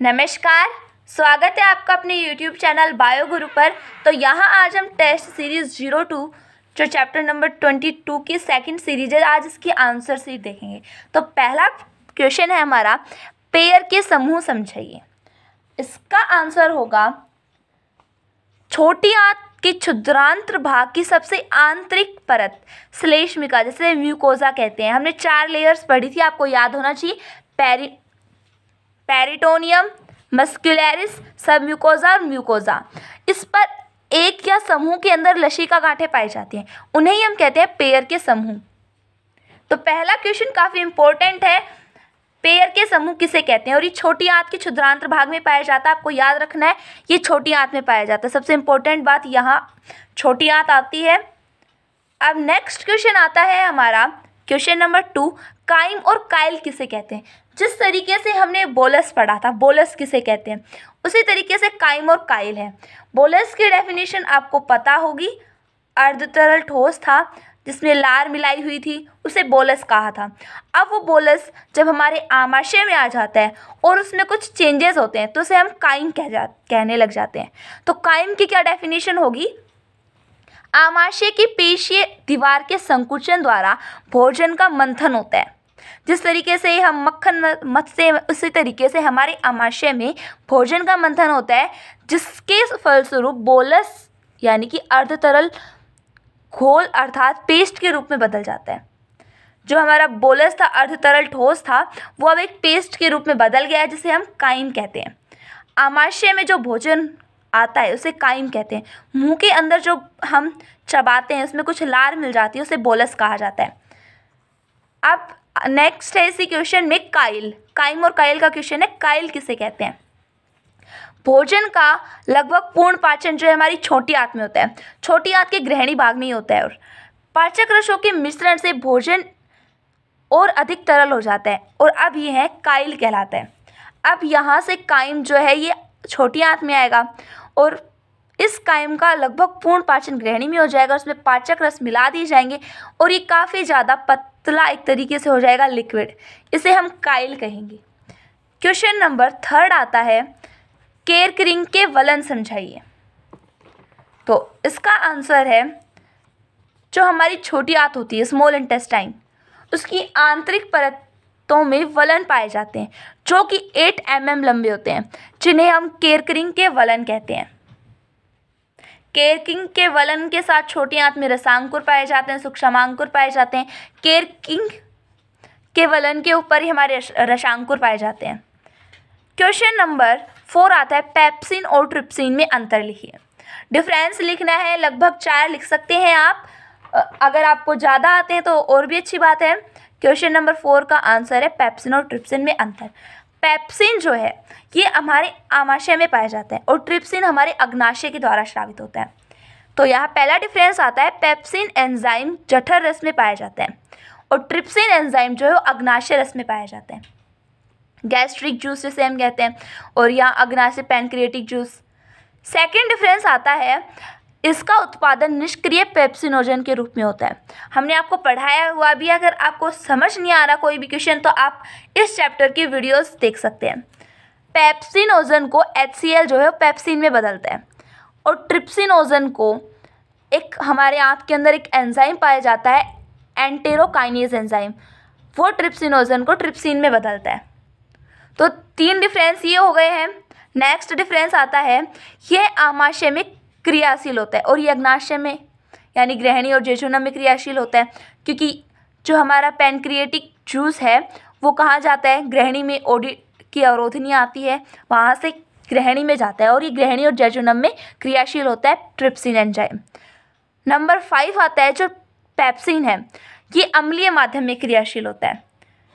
नमस्कार, स्वागत है आपका अपने YouTube चैनल बायो गुरु पर। तो यहाँ आज हम टेस्ट सीरीज़ 02 जो चैप्टर नंबर 22 की सेकंड सीरीज है, आज इसकी आंसर शीट देखेंगे। तो पहला क्वेश्चन है हमारा, पेयर के समूह समझाइए। इसका आंसर होगा छोटी आंत के क्षुद्रांत्र भाग की सबसे आंतरिक परत श्लेष्मिका, जैसे म्यूकोजा कहते हैं। हमने 4 लेयर्स पढ़ी थी, आपको याद होना चाहिए। पेरिटोनियम, मस्कुलरिस, सबम्यूकोजा और म्यूकोजा। इस पर एक या समूह के अंदर लसिका गांठें पाई जाती हैं, उन्हें ही हम कहते हैं पेयर के समूह। तो पहला क्वेश्चन काफ़ी इंपॉर्टेंट है, पेयर के समूह किसे कहते हैं। और ये छोटी आंत के क्षुद्रांत्र भाग में पाया जाता है, आपको याद रखना है, ये छोटी आंत में पाया जाता है। सबसे इंपॉर्टेंट बात यहाँ छोटी आंत आती है। अब नेक्स्ट क्वेश्चन आता है हमारा क्वेश्चन नंबर 2, काइम और काइल किसे कहते हैं। जिस तरीके से हमने बोलस पढ़ा था, बोलस किसे कहते हैं, उसी तरीके से काइम और काइल है। बोलस की डेफिनेशन आपको पता होगी, अर्धतरल ठोस था जिसमें लार मिलाई हुई थी, उसे बोलस कहा था। अब वो बोलस जब हमारे आमाशय में आ जाता है और उसमें कुछ चेंजेस होते हैं तो उसे हम काइम कहने लग जाते हैं। तो काइम की क्या डेफिनेशन होगी, आमाशय की पेशीय दीवार के संकुचन द्वारा भोजन का मंथन होता है। जिस तरीके से हम मक्खन मत से, उसी तरीके से हमारे आमाशय में भोजन का मंथन होता है, जिसके फलस्वरूप बोलस यानी कि अर्धतरल घोल अर्थात पेस्ट के रूप में बदल जाता है। जो हमारा बोलस था, अर्धतरल ठोस था, वो अब एक पेस्ट के रूप में बदल गया है, जिसे हम काइम कहते हैं। आमाशय में जो भोजन आता है उसे काइम कहते हैं। मुंह के अंदर जो हम चबाते हैं उसमें कुछ लार मिल जाती है, उसे बोलस कहा जाता है। अब नेक्स्ट है इसी क्वेश्चन में काइल। काइम और काइल का क्वेश्चन है, काइल किसे कहते हैं। भोजन का लगभग पूर्ण पाचन जो है हमारी छोटी आंत में होता है, छोटी आंत के ग्रहणी भाग में ही होता है। और पाचक रसों के मिश्रण से भोजन और अधिक तरल हो जाता है और अब ये है काइल कहलाता है। अब यहाँ से काइम जो है ये छोटी आंत में आएगा और इस काइम का लगभग पूर्ण पाचन ग्रहणी में हो जाएगा, उसमें पाचक रस मिला दिए जाएंगे और ये काफ़ी ज़्यादा पतला एक तरीके से हो जाएगा, लिक्विड। इसे हम काइल कहेंगे। क्वेश्चन नंबर 3 आता है, केरकरिंग के वलन समझाइए। तो इसका आंसर है, जो हमारी छोटी आंत होती है, स्मॉल इंटेस्टाइन, उसकी आंतरिक परतों में वलन पाए जाते हैं जो कि 8 mm लंबे होते हैं, जिन्हें हम केरकरिंग के वलन कहते हैं। केरकिंग के वलन के साथ छोटी आंत में रसांकुर पाए जाते हैं, सूक्ष्मांकुर पाए जाते हैं। केरकिंग के वलन के ऊपर ही हमारे रसांकुर पाए जाते हैं। क्वेश्चन नंबर 4 आता है, पेप्सिन और ट्रिप्सिन में अंतर लिखिए। डिफरेंस लिखना है, लगभग 4 लिख सकते हैं आप, अगर आपको ज़्यादा आते हैं तो और भी अच्छी बात है। क्वेश्चन नंबर 4 का आंसर है, पेप्सिन और ट्रिप्सिन में अंतर। पेप्सिन जो है ये हमारे आमाशय में पाया जाता है और ट्रिप्सिन हमारे अग्नाशय के द्वारा स्रावित होता है। तो यहाँ पहला डिफरेंस आता है, पेप्सिन एंजाइम जठर रस में पाया जाता है और ट्रिप्सिन एंजाइम जो है वो अग्नाशय रस में पाया जाता है, गैस्ट्रिक जूस जिसे हम कहते हैं, और यहाँ अग्नाशय पैनक्रिएटिक जूस। सेकेंड डिफरेंस आता है, इसका उत्पादन निष्क्रिय पेप्सिनोजन के रूप में होता है। हमने आपको पढ़ाया हुआ भी, अगर आपको समझ नहीं आ रहा कोई भी क्वेश्चन तो आप इस चैप्टर की वीडियोस देख सकते हैं। पेप्सिनोजन को HCl जो है पेप्सिन में बदलता है और ट्रिप्सिनोजन को एक हमारे आंत के अंदर एक एंजाइम पाया जाता है, एंटेरोकाइनेज एंजाइम, वो ट्रिप्सिनोजन को ट्रिप्सिन में बदलता है। तो 3 डिफरेंस ये हो गए हैं। नेक्स्ट डिफरेंस आता है, यह आमाशय में क्रियाशील होता है और ये अग्नाशय में यानी ग्रहणी और जेजुनम में क्रियाशील होता है, क्योंकि जो हमारा पैनक्रिएटिक जूस है वो कहाँ जाता है, ग्रहणी में ओडी की अवरोधनी आती है, वहाँ से ग्रहणी में जाता है और ये ग्रहणी और जेजुनम में क्रियाशील होता है ट्रिप्सिन एंजाइम। नंबर 5 आता है, जो पेप्सिन है ये अम्लीय माध्यम में क्रियाशील होता है,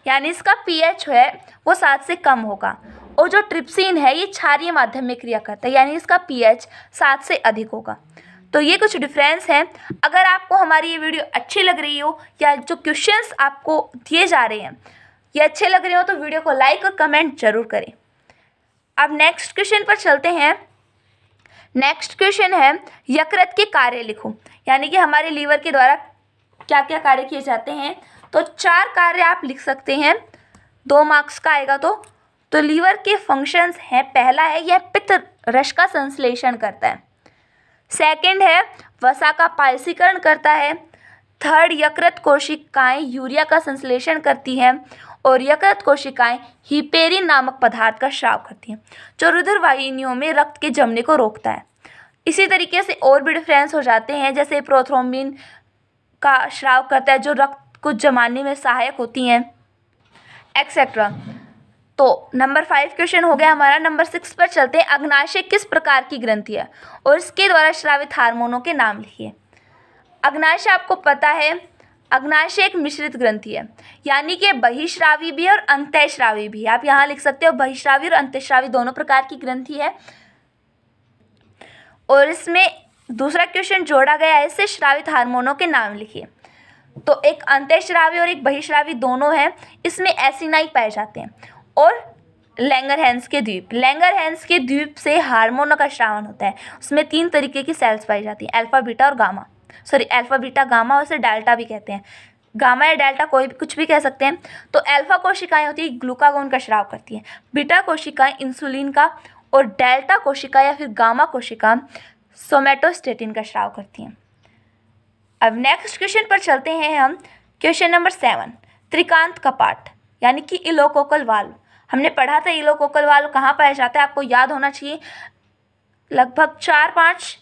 यानी इसका pH है वो 7 से कम होगा, और जो ट्रिप्सिन है ये क्षारीय माध्यम में क्रिया करता है, यानी इसका pH 7 से अधिक होगा। तो ये कुछ डिफरेंस हैं। अगर आपको हमारी ये वीडियो अच्छी लग रही हो या जो क्वेश्चंस आपको दिए जा रहे हैं ये अच्छे लग रहे हो तो वीडियो को लाइक और कमेंट जरूर करें। अब नेक्स्ट क्वेश्चन पर चलते हैं। नेक्स्ट क्वेश्चन है, यकृत के कार्य लिखो, यानी कि हमारे लीवर के द्वारा क्या क्या कार्य किए जाते हैं। तो 4 कार्य आप लिख सकते हैं, 2 मार्क्स का आएगा। तो तो लीवर के फंक्शंस हैं, पहला है यह पित्त रस का संश्लेषण करता है, सेकंड है वसा का पायसीकरण करता है, थर्ड यकृत कोशिकाएं यूरिया का संश्लेषण करती हैं और यकृत कोशिकाएं हिपेरिन नामक पदार्थ का स्राव करती हैं जो रुधिर वाहिनियों में रक्त के जमने को रोकता है। इसी तरीके से और भी डिफरेंस हो जाते हैं, जैसे प्रोथ्रोम्बिन का स्राव करता है जो रक्त को जमाने में सहायक होती हैं, एक्सेट्रा। तो नंबर 5 क्वेश्चन हो गया हमारा। नंबर 6 पर चलते हैं। अग्नाशय किस प्रकार की ग्रंथि है और इसके द्वारा स्रावित हार्मोनों के नाम लिखिए। अग्नाशय आपको पता है, अग्नाशय एक मिश्रित ग्रंथि है, यानी कि बहिस्रावी भी है और अंतःस्रावी भी है। आप यहाँ लिख सकते हो बहिस्रावी और अंतःस्रावी दोनों प्रकार की ग्रंथि है। और इसमें दूसरा क्वेश्चन जोड़ा गया है, इससे स्रावित हार्मोनों के नाम लिखिए। तो एक अंतःस्रावी और एक बहिस्रावी दोनों हैं, इसमें एसिनाई पाए जाते हैं। और लैंगरहैंस के द्वीप, लैंगरहैंस के द्वीप से हार्मोनों का स्रावन होता है। उसमें 3 तरीके की सेल्स पाई जाती हैं, अल्फा बीटा और गामा, अल्फा बीटा गामा, और उसे डेल्टा भी कहते हैं। गामा या डेल्टा कोई भी कुछ भी कह सकते हैं। तो अल्फा कोशिकाएं होती है ग्लूकागोन का स्राव करती हैं, बीटा कोशिकाएं इंसुलिन का, और डेल्टा कोशिका या फिर गामा कोशिका सोमेटोस्टेटिन का स्राव करती हैं। अब नेक्स्ट क्वेश्चन पर चलते हैं हम। क्वेश्चन नंबर 7, त्रिकांत कपाट यानी कि इलोकोकल वाल्व। हमने पढ़ा था इलोकोकल वाल्व कहाँ पाया जाता है, आपको याद होना चाहिए। लगभग 4-5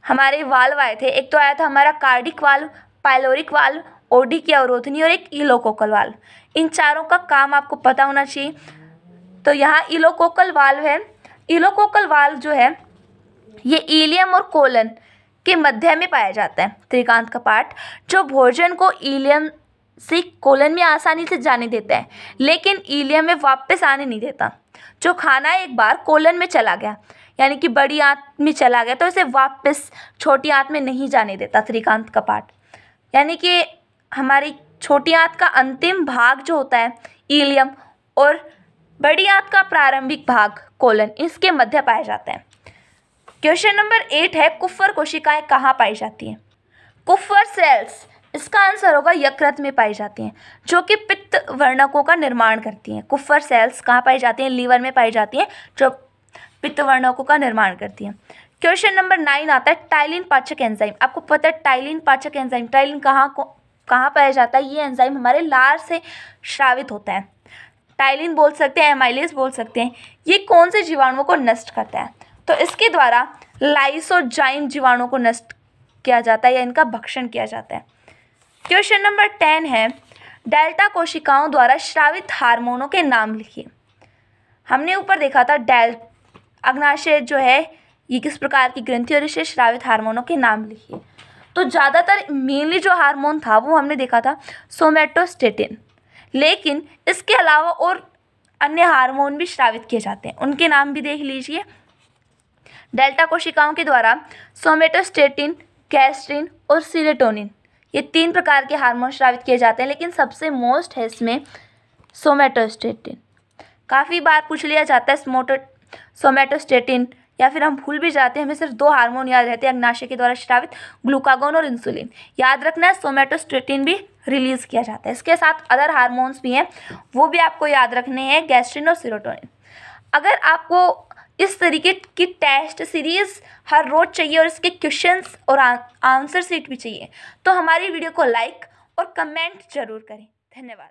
हमारे वाल्व आए थे। एक तो आया था हमारा cardiac valve, pyloric valve, Oddi की अवरोधनी और एक इलोकोकल वाल्व। इन चारों का काम आपको पता होना चाहिए। तो यहाँ इलोकोकल वाल्व है। इलोकोकल वाल्व जो है ये इलियम और कोलन के मध्य में पाया जाता है। त्रिकांत कपाट जो भोजन को इलियम से कोलन में आसानी से जाने देता है, लेकिन इलियम में वापस आने नहीं देता। जो खाना एक बार कोलन में चला गया, यानी कि बड़ी आंत में चला गया, तो इसे वापस छोटी आंत में नहीं जाने देता त्रिकांत कपाट। यानी कि हमारी छोटी आंत का अंतिम भाग जो होता है इलियम और बड़ी आंत का प्रारंभिक भाग कोलन, इसके मध्य पाया जाता है। क्वेश्चन नंबर 8 है, कुफ्फर कोशिकाएं कहाँ पाई जाती हैं। कुफ्फर सेल्स, इसका आंसर होगा यकृत में पाई जाती हैं, जो कि पित्त वर्णकों का निर्माण करती हैं। कुफ्फर सेल्स कहाँ पाई जाती हैं, लीवर में पाई जाती हैं, जो पित्त वर्णकों का निर्माण करती हैं। क्वेश्चन नंबर 9 आता है, टाइलिन पाचक एंजाइम। आपको पता है टाइलिन पाचक एंजाइम, टाइलिन कहाँ पाया जाता है, ये एंजाइम हमारे लार से स्रावित होता है। टाइलिन बोल सकते हैं, एमाइलेज बोल सकते हैं। ये कौन से जीवाणुओं को नष्ट करता है, तो इसके द्वारा लाइसोजाइम जीवाणुओं को नष्ट किया जाता है या इनका भक्षण किया जाता है। क्वेश्चन नंबर 10 है, डेल्टा कोशिकाओं द्वारा स्रावित हार्मोनों के नाम लिखिए। हमने ऊपर देखा था अग्नाशय जो है ये किस प्रकार की ग्रंथि और इसे स्रावित हार्मोनों के नाम लिखिए। तो ज़्यादातर मेनली जो हार्मोन था वो हमने देखा था सोमेटोस्टेटिन, लेकिन इसके अलावा और अन्य हार्मोन भी स्रावित किए जाते हैं, उनके नाम भी देख लीजिए। डेल्टा कोशिकाओं के द्वारा सोमेटोस्टेटिन, गैस्ट्रिन और सीरोटोनिन, ये 3 प्रकार के हार्मोन स्रावित किए जाते हैं, लेकिन सबसे मोस्ट है इसमें सोमेटोस्टेटिन। काफ़ी बार पूछ लिया जाता है सोमेटोस्टेटिन, या फिर हम भूल भी जाते हैं, हमें सिर्फ 2 हार्मोन याद रहते हैं अग्नाशय के द्वारा स्रावित, ग्लूकागोन और इंसुलिन। याद रखना है सोमेटोस्टेटिन भी रिलीज किया जाता है। इसके साथ अदर हार्मोन्स भी हैं, वो भी आपको याद रखने हैं, गैस्ट्रिन और सीरोटोनिन। अगर आपको इस तरीके की टेस्ट सीरीज़ हर रोज़ चाहिए और इसके क्वेश्चंस और आंसर शीट भी चाहिए, तो हमारी वीडियो को लाइक और कमेंट जरूर करें। धन्यवाद।